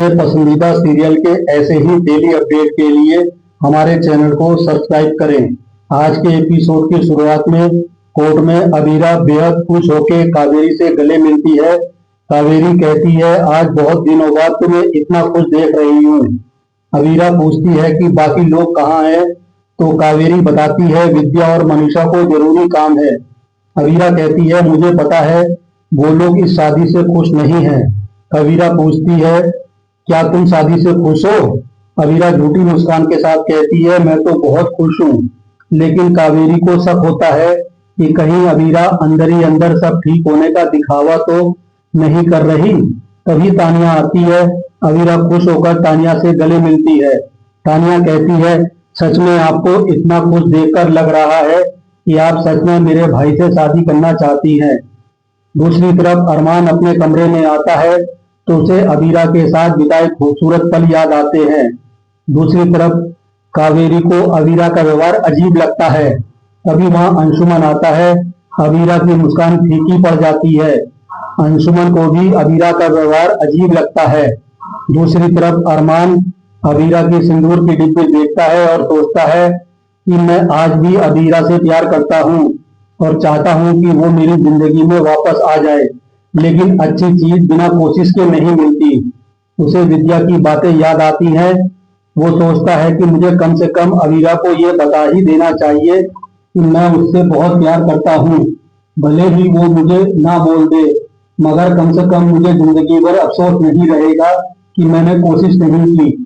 पसंदीदा सीरियल के ऐसे ही डेली अपडेट के लिए हमारे चैनल को सब्सक्राइब करें। आज के एपिसोड की शुरुआत में कोर्ट में अबीरा बेहद खुश होकर कावेरी से गले मिलती है। कावेरी कहती है, आज बहुत दिनों बाद तुम्हें इतना खुश देख रही हूँ। अबीरा पूछती है कि बाकी लोग कहाँ हैं, तो कावेरी बताती है विद्या और मनीषा को जरूरी काम है। अबीरा कहती है, मुझे पता है वो लोग इस शादी से खुश नहीं हैं। अबीरा पूछती है, क्या तुम शादी से खुश हो? अबीरा झूठी मुस्कान के साथ कहती है, मैं तो बहुत खुश हूँ। लेकिन कावेरी को शक होता है कि कहीं अबीरा अंदर ही अंदर सब ठीक होने का दिखावा तो नहीं कर रही। तभी तानिया आती है। अबीरा खुश होकर तानिया से गले मिलती है। तानिया कहती है, सच में आपको इतना खुश देखकर लग रहा है कि आप सच में मेरे भाई से शादी करना चाहती हैं। दूसरी तरफ अरमान अपने कमरे में आता है तो उसे अबीरा के साथ बिताए खूबसूरत पल याद आते हैं। दूसरी तरफ कावेरी को अबीरा का व्यवहार अजीब लगता है। तभी वहां अंशुमन आता है। अबीरा की मुस्कान फीकी पड़ जाती है। अंशुमन को भी अबीरा का व्यवहार अजीब लगता है। दूसरी तरफ अरमान अबीरा की सिंदूर की डिब्बी देखता है और सोचता है कि मैं आज भी अबीरा से प्यार करता हूँ और चाहता हूँ कि वो मेरी जिंदगी में वापस आ जाए। लेकिन अच्छी चीज बिना कोशिश के नहीं मिलती। उसे विद्या की बातें याद आती हैं। वो सोचता है कि मुझे कम से कम अबीरा को ये बता ही देना चाहिए कि मैं उससे बहुत प्यार करता हूँ। भले ही वो मुझे ना बोल दे, मगर कम से कम मुझे जिंदगी भर अफसोस नहीं रहेगा कि मैंने कोशिश नहीं की।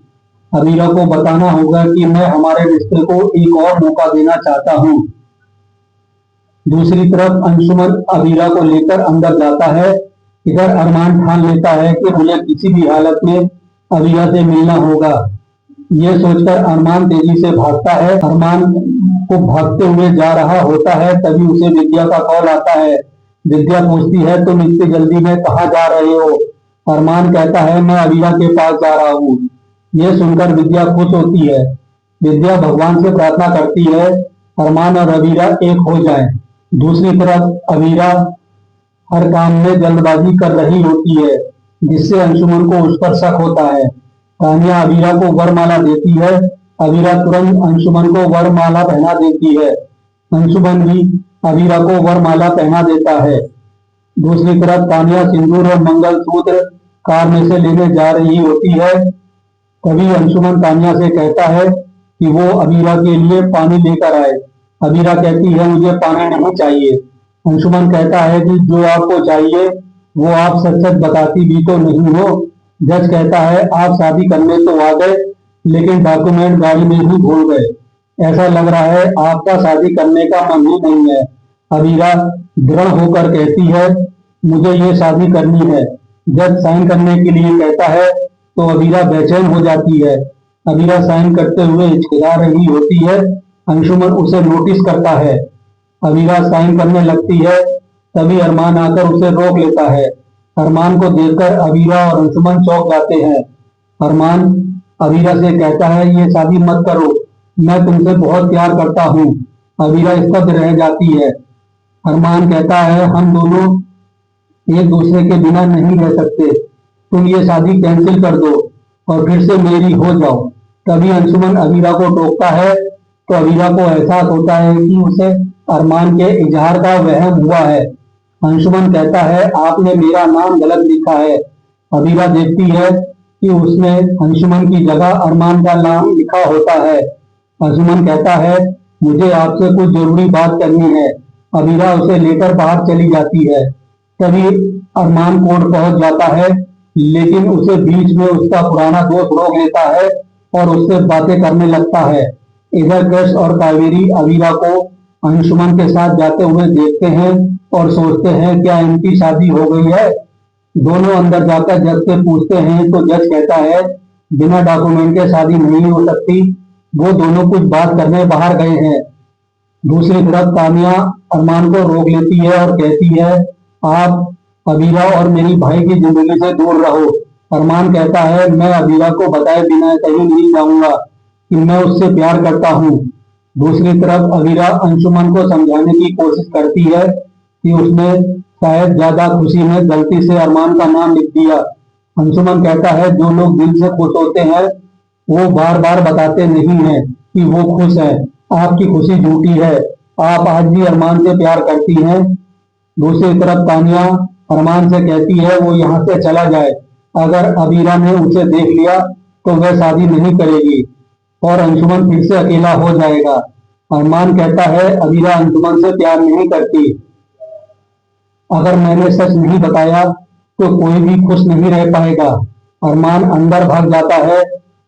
अबीरा को बताना होगा कि मैं हमारे रिश्ते को एक और मौका देना चाहता हूँ। दूसरी तरफ अंशुमन अबीरा को लेकर अंदर जाता है। इधर अरमान ठान लेता है कि मुझे किसी भी हालत में अबीरा से मिलना होगा। ये सोचकर अरमान तेजी से भागता है। अरमान को भागते हुए जा रहा होता है, तभी उसे विद्या का कॉल आता है। विद्या पूछती है, तुम इतनी जल्दी में कहाँ जा रहे हो? अरमान कहता है, मैं अबीरा के पास जा रहा हूँ। ये सुनकर विद्या खुश होती है। विद्या भगवान से प्रार्थना करती है अरमान और अबीरा एक हो जाएं। दूसरी तरफ अबीरा हर काम में जल्दबाजी कर रही होती है, जिससे अंशुमन को उस पर शक होता है। तानिया अबीरा को वरमाला देती है। अबीरा तुरंत अंशुमन को वरमाला पहना देती है। अंशुमन भी अबीरा को वरमाला पहना देता है। दूसरी तरफ तानिया सिंदूर और मंगलसूत्र कार में से लेने जा रही होती है। तभी अंशुमन तानिया से कहता है कि वो अबीरा के लिए पानी लेकर आए। अबीरा कहती है, मुझे पानी नहीं चाहिए। अंशुमन कहता है कि जो आपको चाहिए वो आप सच सच बताती भी तो नहीं हो। जज कहता है, आप शादी करने तो आ गए, लेकिन डॉक्यूमेंट गाड़ी में ही भूल गए। ऐसा लग रहा है आपका शादी करने का मन ही नहीं है। अबीरा दृढ़ होकर कहती है, मुझे ये शादी करनी है। जज साइन करने के लिए कहता है तो अबीरा बेचैन हो जाती है। अबीरा साइन करते हुए हिचकिचा रही होती है। अंशुमन उसे नोटिस करता है। अबीरा साइन करने लगती है, तभी अरमान आकर उसे रोक लेता है। अरमान को देखकर अबीरा और अंशुमन चौंक जाते हैं। अरमान अबीरा से कहता है, ये शादी मत करो, मैं तुमसे बहुत प्यार करता हूँ। अबीरा स्तब्ध रह जाती है। अरमान कहता है, हम दोनों एक दूसरे के बिना नहीं रह सकते। तुम ये शादी कैंसिल कर दो और फिर से मेरी हो जाओ। तभी अंशुमन अबीरा को टोकता है तो अबीरा को एहसास होता है कि उसे अरमान के इजहार का वहम हुआ है। अंशुमन कहता है, आपने मेरा नाम गलत लिखा है। अबीरा देखती है कि उसने अंशुमन की जगह अरमान का नाम लिखा होता है। अंशुमन कहता है, मुझे आपसे कुछ जरूरी बात करनी है। अबीरा उसे लेकर बाहर चली जाती है। तभी अरमान कोर्ट पहुंच जाता है, लेकिन उसे बीच में उसका पुराना दोस्त रोक लेता है और उससे बातें करने लगता है। इधर कृष और कावेरी अबीरा को अंशुमन के साथ जाते हुए देखते हैं और सोचते हैं, क्या इनकी शादी हो गई है? दोनों अंदर जाकर जज से पूछते हैं तो जज कहता है, बिना डॉक्यूमेंट के शादी नहीं हो सकती। वो दोनों कुछ बात करने बाहर गए हैं। दूसरी तरफ तानिया अरमान को रोक लेती है और कहती है, आप अबीरा और मेरी भाई की जिंदगी से दूर रहो। अरमान कहता है, मैं अबीरा को बताए बिना कहीं नहीं जाऊंगा कि मैं उससे प्यार करता हूँ। दूसरी तरफ अबीरा अंशुमन को समझाने की कोशिश करती है कि उसने शायद ज्यादा खुशी में गलती से अरमान का नाम लिख दिया। अंशुमन कहता है जो लोग दिल से खुश होते हैं वो बार बार बताते नहीं हैं कि वो खुश हैं। आपकी खुशी झूठी है। आप आज भी अरमान से प्यार करती हैं। दूसरी तरफ तानिया अरमान से कहती है वो यहाँ से चला जाए। अगर अबीरा ने उसे देख लिया तो वह शादी नहीं करेगी और अंशुमन फिर से अकेला हो जाएगा। अरमान कहता है अबीरा अंशुमन से प्यार नहीं करती। अगर मैंने सच नहीं बताया तो कोई भी खुश नहीं रह पाएगा। अरमान अंदर भाग जाता है।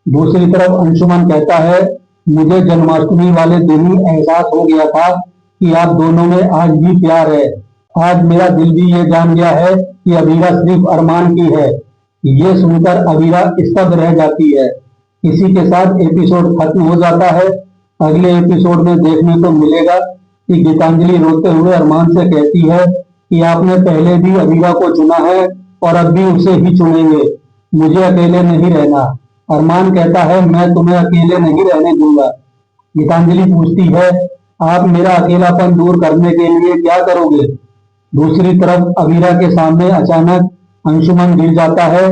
दूसरी तरफ अंशुमन कहता है मुझे जन्माष्टमी वाले दिन ही एहसास हो गया था कि आप दोनों में आज भी प्यार है। आज मेरा दिल भी ये जान गया है कि अबीरा सिर्फ अरमान की है। ये सुनकर अबीरा स्तब्ध रह जाती है। इसी के साथ एपिसोड खत्म हो जाता है। अगले एपिसोड में देखने को मिलेगा कि गीतांजलि रोते हुए अरमान से कहती है कि आपने पहले भी अबीरा को चुना है और अब भी उसे ही चुनेंगे। मुझे अकेले नहीं रहना। अरमान कहता है मैं तुम्हें अकेले नहीं रहने दूंगा। गीतांजलि पूछती है आप मेरा अकेलापन दूर करने के लिए क्या करोगे। दूसरी तरफ अबीरा के सामने अचानक अंशुमन गिर जाता है।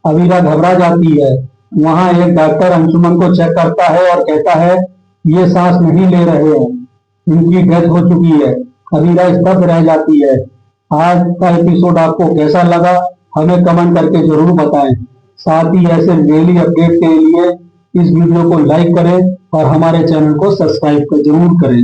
अबीरा घबरा जाती है। वहां एक डॉक्टर अंशुमन को चेक करता है और कहता है ये सांस नहीं ले रहे हैं, इनकी डेथ हो चुकी है। अबीरा स्तब्ध रह जाती है। आज का एपिसोड आपको कैसा लगा हमें कमेंट करके जरूर बताएं। साथ ही ऐसे डेली अपडेट के लिए इस वीडियो को लाइक करें और हमारे चैनल को सब्सक्राइब जरूर करें।